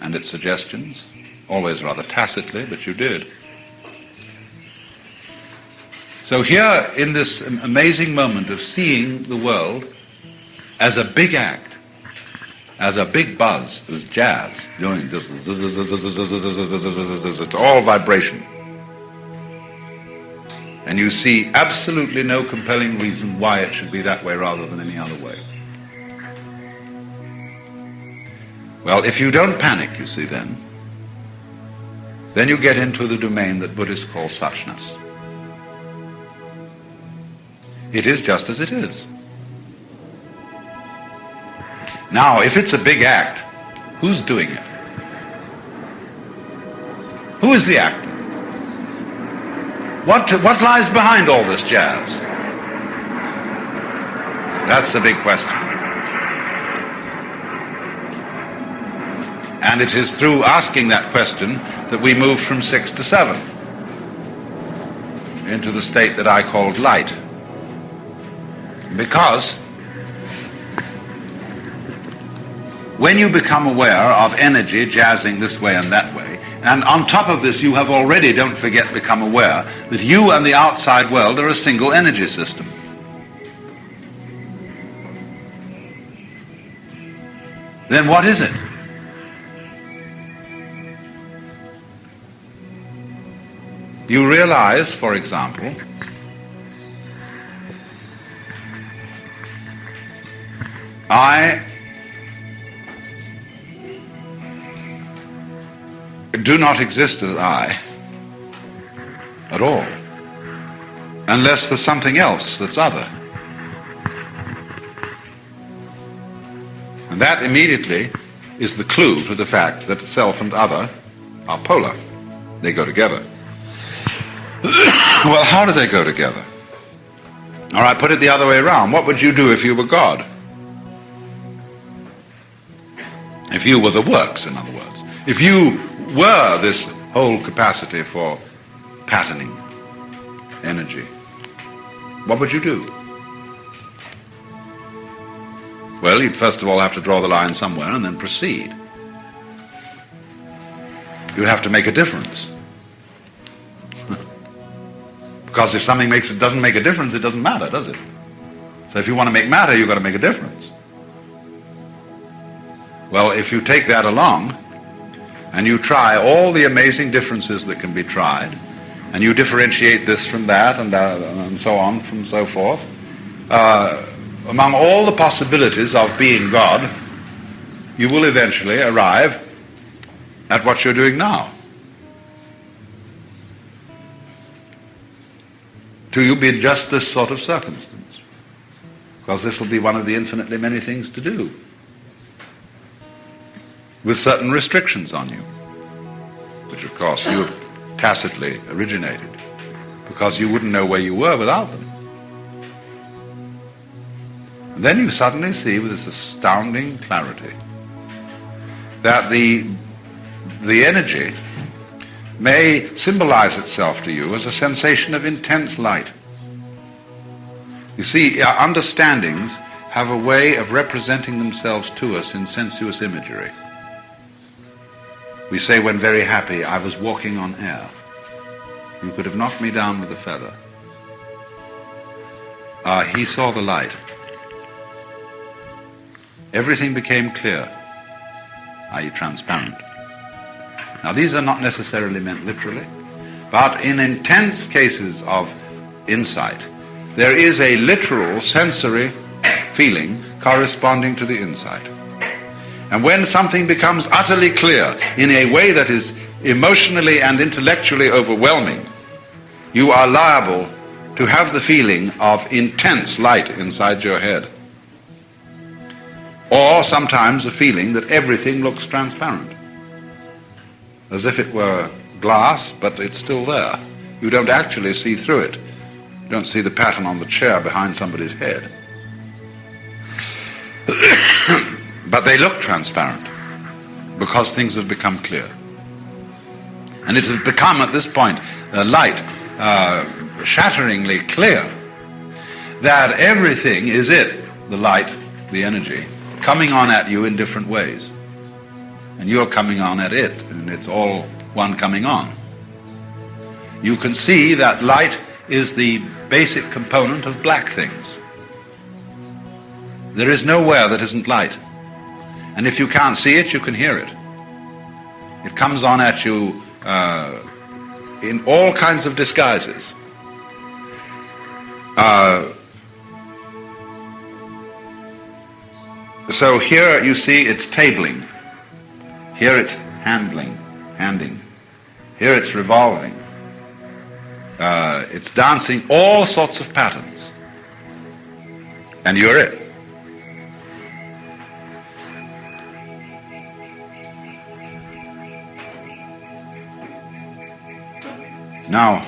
and its suggestions, always rather tacitly, but you did. So here, in this amazing moment of seeing the world as a big act, as a big buzz, as jazz, doing this, it's all vibration. And you see absolutely no compelling reason why it should be that way rather than any other way. Well, if you don't panic, you see, then you get into the domain that Buddhists call suchness. It is just as it is. Now, if it's a big act, who's doing it? Who is the actor? What lies behind all this jazz? That's the big question. And it is through asking that question that we move from 6 to 7 into the state that I called light. Because when you become aware of energy jazzing this way and that way, and on top of this you have already, don't forget, become aware that you and the outside world are a single energy system. Then what is it? You realize, for example, I do not exist as I at all, unless there's something else that's other. And that immediately is the clue to the fact that self and other are polar. They go together. Well, how do they go together? All right, put it the other way around. What would you do if you were God? If you were the works, in other words. If you were this whole capacity for patterning energy, what would you do? Well, you'd first of all have to draw the line somewhere and then proceed. You'd have to make a difference. Because if something doesn't make a difference, it doesn't matter, does it? So if you want to make matter, you've got to make a difference. Well, if you take that along, and you try all the amazing differences that can be tried, and you differentiate this from that and so on, from so forth, among all the possibilities of being God, you will eventually arrive at what you're doing now. To you be just this sort of circumstance, because this will be one of the infinitely many things to do, with certain restrictions on you, which of course you have tacitly originated, because you wouldn't know where you were without them. And then you suddenly see with this astounding clarity that the energy may symbolize itself to you as a sensation of intense light. You see, our understandings have a way of representing themselves to us in sensuous imagery. We say when very happy, I was walking on air. You could have knocked me down with a feather. He saw the light. Everything became clear, i.e. transparent. Now these are not necessarily meant literally, but in intense cases of insight, there is a literal sensory feeling corresponding to the insight. And when something becomes utterly clear in a way that is emotionally and intellectually overwhelming, you are liable to have the feeling of intense light inside your head. Or sometimes a feeling that everything looks transparent, as if it were glass, but it's still there. You don't actually see through it. You don't see the pattern on the chair behind somebody's head. But they look transparent because things have become clear. And it has become at this point light, shatteringly clear that everything is it, the light, the energy, coming on at you in different ways. and you're coming on at it, and it's all one coming on. You can see that light is the basic component of black things. There is nowhere that isn't light. And if you can't see it, you can hear it. It comes on at you in all kinds of disguises. So here you see it's tabling. Here it's handing. Here it's revolving. It's dancing all sorts of patterns. And you're it. Now,